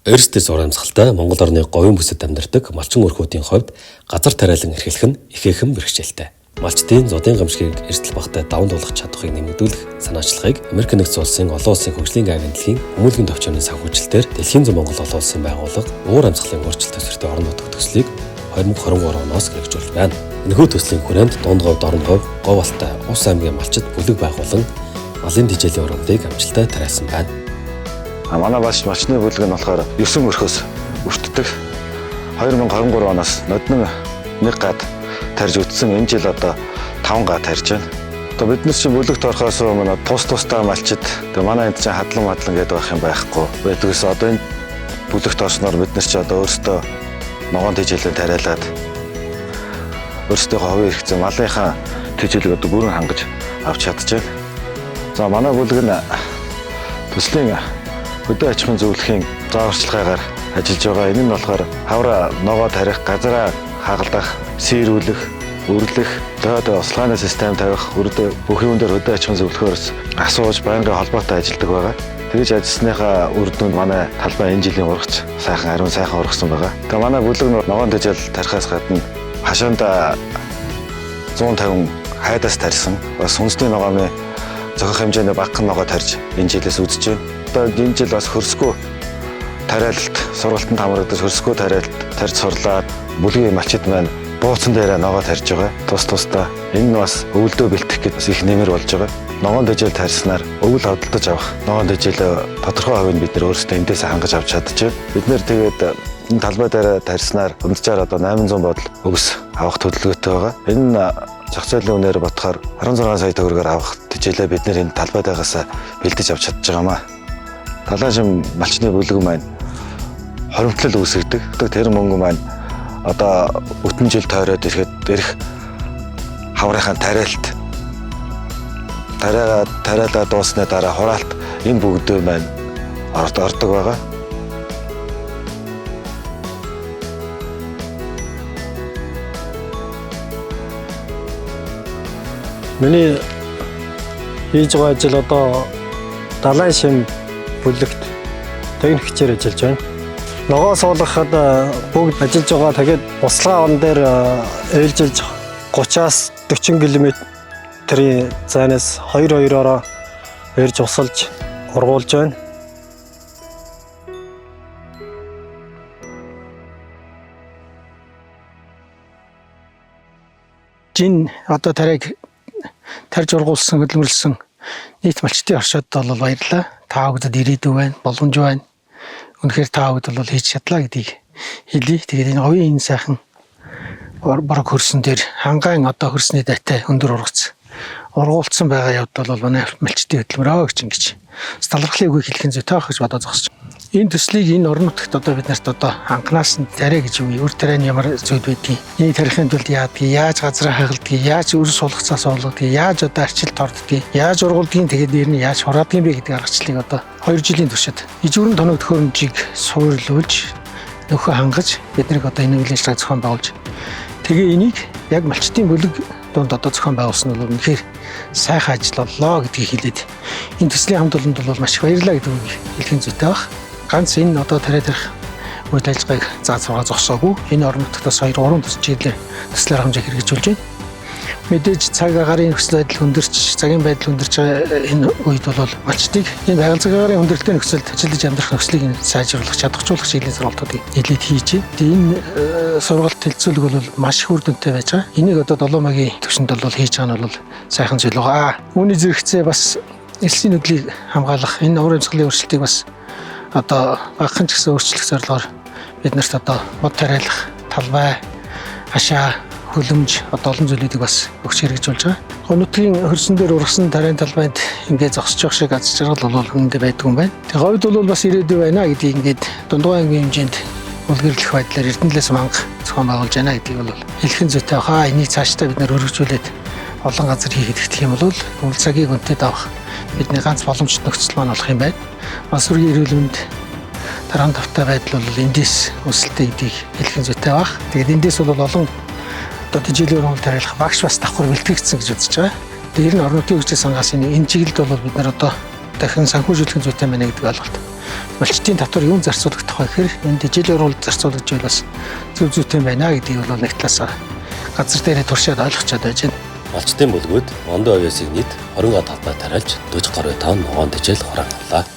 Эрсдэл зур амьсгалтай Монгол орны говийн бүсэд амьдардаг малчин өрхүүдийн хувьд газар тариалан эрхлэх нь ихээхэн бэрхшээлтэй. Малчдын зодын гамшигыг эрсдэл багтаа даван туулах чадварыг нэмэгдүүлэх санаачлагыг Америк нэгдсэн улсын олон улсын хөгжлийн агентлагийн хүмүүлгийн төвчөөний санхүүжилтээр Дэлхийн зам Монгол олон улсын байгууллага уур амьсгалын өөрчлөлт төсвөртэй орон нутаг төслийг 2023 оноос хэрэгжүүлж байна. Энэхүү төслийн хүрээнд дунд говь, дорн говь, говь алтай, ус аймгийн малчид бүлэг байгуулан малын дижээлийн ургамлыг амжилттай тариалсан байна. Манай малчны бүлэг нь болохоор 9 өрхөөс өртдөг. 2023 оноос нодон 1 гад тарж үтсэн. Энэ жил одоо 5 гад тарж байна. Одоо бид нар чинь бүлэгт орохоос өмнө тусдаа малчид манай энд чинь хадлан гэдэг байх юм байхгүй. Байдгүйс одоо энэ бүлэгт орсноор бид нар чинь одоо өөрсдөө ногоон дижээлээ тариалаад өөрсдөө ховын хэрэгцээ малынхаа дижээлийг одоо бүрэн хангаж авч чадчихжээ. За манай бүлэг нь төслийн хөдөө аж ахуйн зөвлөхийн зааварчилгаагаар ажиллаж байгаа. Энэ нь болохоор хавра ногоо тарих, газараа хагалдах, сийрүүлэх, өрлөх, доод ослооны систем тавих, бүх юм дээр хөдөө аж ахуйн зөвлөхөөрс асууж байнгын холбоотой ажилладаг байгаа. Тэгж ажилласныхаа үр дүнд манай талбай энэ жилийн ургач ариун сайхан ургасан байгаа. Тэгээ манай бүлэг ногоон дижээл тарихаас гадна хашаанда 150 хайдаас тарьсан. Бас хүнсний ногооны зохих хэмжээний багахан ногоо тарьж энэ жилээс үзэж байна. Одоо энэ жил бас хөрсгөө тариалалт, сургалтанд хамрагдаж хөрсгөө тариалалт тарьж сурлаад бүлгийн малчид маань бууцсан дээрээ ногоо тарьж байгаа. Тусдаа энэ нь бас өвөлдөө бэлтгэх гэж бас их нэмэр болж байгаа. Ногоон дижээл тарьснаар өвөл хөдөлж авах. Ногоон дижээл тодорхой хувийг бид нэр өөрсдөө эндээс хангаж авч чадчихжээ. Бид нэр тэгээд энэ талбай дээр тарьснаар ундрчаар одоо 800 бодол өгс авах төлөвлөгөөтэй байгаа. Энэ нь зах зээлийн үнээр бодохоор 16 сая төгрөгөөр авах дижээлээ бид нэр энэ талбай дээрээс бэлдэж авч чадж байгаамаа. Талайн шим малчны бүлэг маань хоримтлал үүсгдэг. Тэр мөнгө маань одоо өтөн жил тойроод ирэхэд ирэх хаврынхаа тариалаа дуусны дараа хураалт энэ бүгдөө маань ордог байгаа. Миний хийж байгаа ажил одоо далайн шим бүлэгт техникчээр ажиллаж байна. Ногоо суулгахад бүгд ажиллаж байгаа. Тэгээд буслаа он дээр ээлжилж 30-аас 40 км-ийн зайнаас 2-2-ороо ирж усалж ургуулж байна. Жин одоо тариг тарж ургуулсан, хөдөлмөрлсөн нийт малчдын оршоод бол баярлалаа. Та бүхэнд ирээдүй байна, боломж байна. Үнэхээр та бүхэнд бол хийж чадлаа гэдгийг хэлье. Тэгээд энэ говийн сайхан бараг хөрсөн дээр хангаан одоо хөрсний дайтай өндөр ургуулсан байгаа явдал бол манай малчдын хөдөлмөрөө гэж талархлын үгийг хэлэх нь зүйтэй байх гэж бодож зогсож. Энэ төслийг энэ орон нутагт одоо бид нарт одоо анханаас нь тариа гэж юу, өр тарианы ямар зүйл байдгийг, энэ тарихын тулд яадгийг, яаж газраа хагалдгийг, яаж өр суулгацаа суулгадгийг, яаж одоо арчилт ордгийг, яаж ургуулдгийг, тэгээд нэр нь яаж хураадгийг бэ гэдэг аргачлалыг одоо 2 жилийн туршид ижүүрэн тоног төхөөрөмжийг суурлуулж нөхөө хангаж биднийг одоо энэ үйл ажиллагааг зохион байгуулж тэгээ энийг яг малчдын бүлэг донд одоо зохион байгуулсан нь бол үнэхээр сайхан ажил боллоо гэдгийг хэлээд энэ төслийн хамт олонд бол маш их баярлалаа гэдэг үг хэлхэн зүйтэй баг. Ганц энэ одоо тариа тарих үйл ажиллагааг зааж сургаа зогсоогүй. Энэ орон нутгаас 2-3 төслөөр хэмжээ хэрэгжүүлж байна. Мэдээж цаг агарын нөхцөл байдал хүндэрч, цагийн байдал хүндэрч байгаа энэ үед бол малчдыг энэ байгаль цагаарын хүндрэлтэй нөхцөлд ажиллаж амьдрах нөхцөлийг сайжруулах, чадахжуулах чиглэлийн сургалтуудыг нэлээд хийж байна. Тэгээ энэ сургалт хэлцүүлэг бол маш их үр дүнтэй байж байгаа. Энийг одоо 7 магийн төвшөнд бол хийж байгаа нь бол сайхан зүйл байгаа. Үүний зэрэгцээ бас элсийн нүдлийг хамгаалах, энэ уур амьсгалын өөрчлөлтийг бас одоо багахан ч гэсэн өөрчлөх зорилгоор бид нарт одоо мод тариалах, талбай, хашаа, хөлөмж одоо олон зүйлүүдийг бас өгч хэрэгжүүлж байгаа. Нутгийн хөрсөн дээр ургасан тариан талбайд ингээд зогсож явах шиг аз жаргал бол хүндээ байдаг юм байна. Тэгээ говьд бол бас ирээдүй байна гэдгийг ингээд дундгой ангийн хэмжээнд үлгэрлэх байдлаар Эрдэнэлээс манга зохион байгуулж байна гэдгийг бол хэлхэн зүйтэй хаа. Энийг цаашдаа бид нэр өргөжүүлээд олон газар хийхэд гэх юм бол үйл цагийг үнэтэд авах бидний ганц боломжтой нөхцөл маань болох юм байна. Бас үргийн эрүүл мэнд таран тавтай байдал бол эндээс өсөлттэй гэдгийг хэлхэн зүйтэй баг. Тэгээд эндээс бол олон одоо дижээлийн ургамал тариалах багш бас давхар бэлтгэгдсэн гэж үзэж байгаа. Тэр нь орон нутгийн хөгжлийн сангаас энэ чиглэлд бол бид нар одоо дахин санхүүжүүлэх зүйтэй байна гэдэг ойлголт. Малчдын татвар юун зарцуулах байгаа гэхээр энд жилээр бол зарцуулж байвал бас зөв зүйтэй байна гэдгийг бол нэг талаас газар дээрээ туршаад ойлгочод байж байна. Малчтын бүлгүүд Мондо овёсыг нийт 20 га талбай тариалж 40 гаруй тонн ногоон тэжээл хураан авлаа.